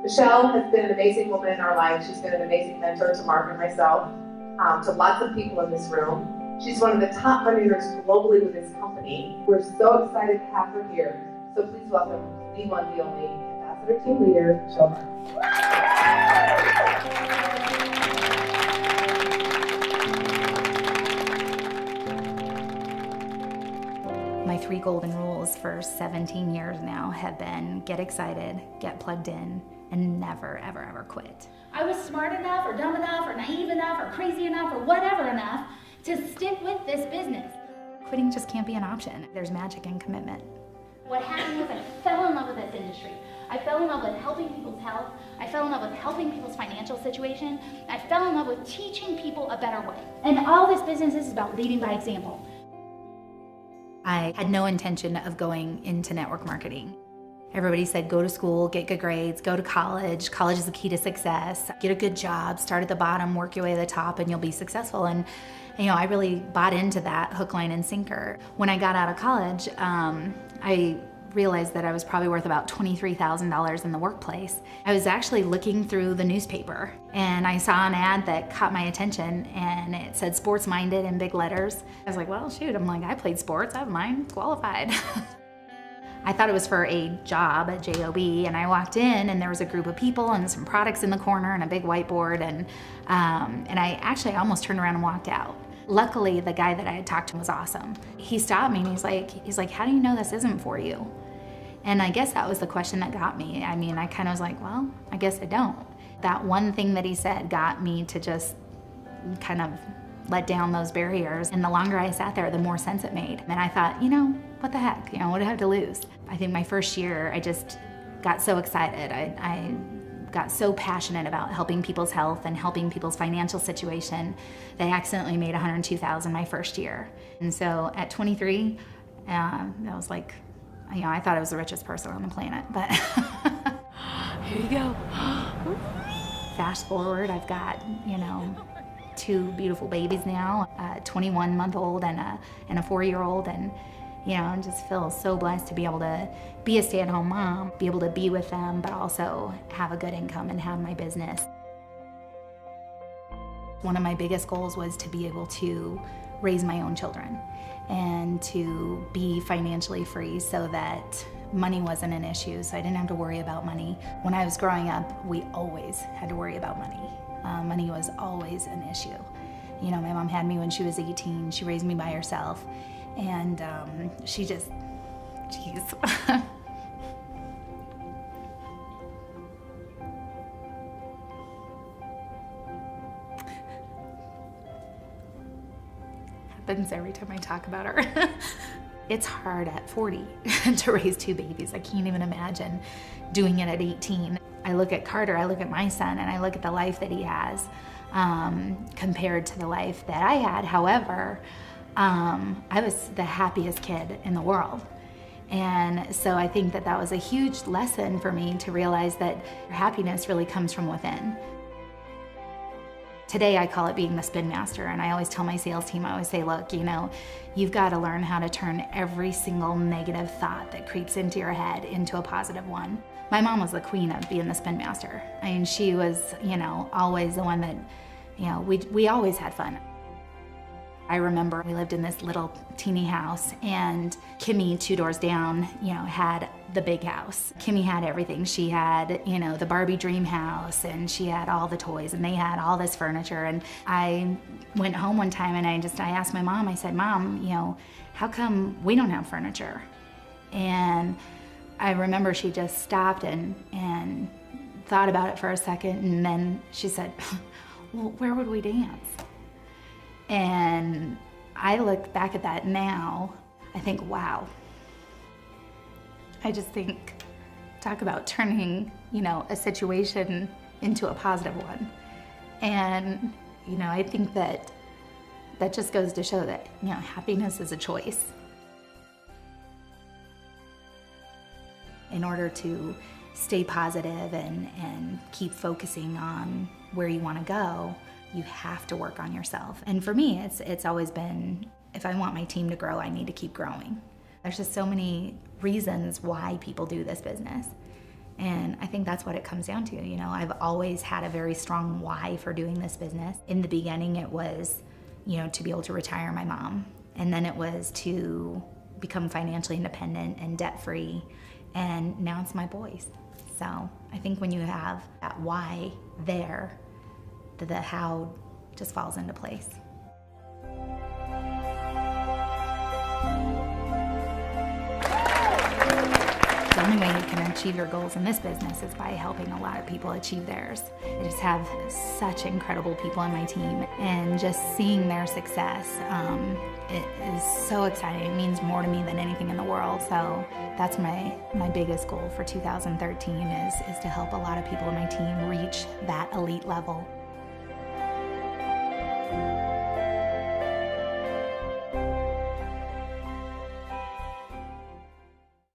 Michelle has been an amazing woman in our life. She's been an amazing mentor to Mark and myself, to lots of people in this room. She's one of the top money earners globally with this company. We're so excited to have her here. So please welcome the one, the only Ambassador Team Leader, Michelle Mark. My 3 golden rules for 17 years now have been get excited, get plugged in, and never, ever, ever quit. I was smart enough or dumb enough or naive enough or crazy enough or whatever enough to stick with this business. Quitting just can't be an option. There's magic in commitment. What happened was I fell in love with this industry. I fell in love with helping people's health. I fell in love with helping people's financial situation. I fell in love with teaching people a better way. And all this business is about leading by example. I had no intention of going into network marketing. Everybody said go to school, get good grades, go to college. College is the key to success. Get a good job, start at the bottom, work your way to the top, and you'll be successful. And I really bought into that hook, line, and sinker. When I got out of college, I realized that I was probably worth about $23,000 in the workplace. I was actually looking through the newspaper and I saw an ad that caught my attention and it said sports minded in big letters. I was like, well, shoot, I played sports, I have mine qualified. I thought it was for a job at JOB, and I walked in and there was a group of people and some products in the corner and a big whiteboard, and I actually almost turned around and walked out. Luckily, the guy that I had talked to was awesome. He stopped me and he's like, how do you know this isn't for you? And I guess that was the question that got me. I kind of was like, well, I guess I don't. That one thing that he said got me to just kind of let down those barriers. And the longer I sat there, the more sense it made. And I thought, what the heck? What do I have to lose? I think my first year, I just got so excited. I got so passionate about helping people's health and helping people's financial situation that I accidentally made $102,000 my first year. And so at 23, I was like, I thought I was the richest person on the planet, but here you go. Fast forward, I've got, 2 beautiful babies now, a 21-month-old and a 4-year-old, and I just feel so blessed to be able to be a stay-at-home mom, be able to be with them, but also have a good income and have my business. One of my biggest goals was to be able to raise my own children and to be financially free so that money wasn't an issue, so I didn't have to worry about money. When I was growing up, we always had to worry about money. Money was always an issue. My mom had me when she was 18. She raised me by herself, and she just, jeez. Happens every time I talk about her. It's hard at 40 to raise 2 babies. I can't even imagine doing it at 18. I look at Carter, I look at my son, and I look at the life that he has compared to the life that I had. However, I was the happiest kid in the world. And so I think that that was a huge lesson for me to realize that happiness really comes from within. Today I call it being the spin master, and I always tell my sales team, I always say, look, you've got to learn how to turn every single negative thought that creeps into your head into a positive one. My mom was the queen of being the spin master. She was, always the one that, we always had fun. I remember we lived in this little teeny house, and Kimmy, 2 doors down, had the big house. Kimmy had everything. She had, the Barbie dream house, and she had all the toys, and they had all this furniture. And I went home one time and I asked my mom, I said, Mom, how come we don't have furniture? And I remember she just stopped and thought about it for a second, and then she said, well, where would we dance? And I look back at that now, I think, wow. I just think, talk about turning, a situation into a positive one. And, I think that just goes to show that, happiness is a choice. In order to stay positive and keep focusing on where you want to go, you have to work on yourself. And for me, it's always been, if I want my team to grow, I need to keep growing. There's just so many reasons why people do this business. And I think that's what it comes down to. You know, I've always had a very strong why for doing this business. In the beginning, it was, you know, to be able to retire my mom. And then it was to become financially independent and debt-free. And now it's my boys. So I think when you have that why there, the how just falls into place. The only way you can achieve your goals in this business is by helping a lot of people achieve theirs. I just have such incredible people on my team, and just seeing their success, it is so exciting. It means more to me than anything in the world. So that's my biggest goal for 2013 is to help a lot of people on my team reach that elite level.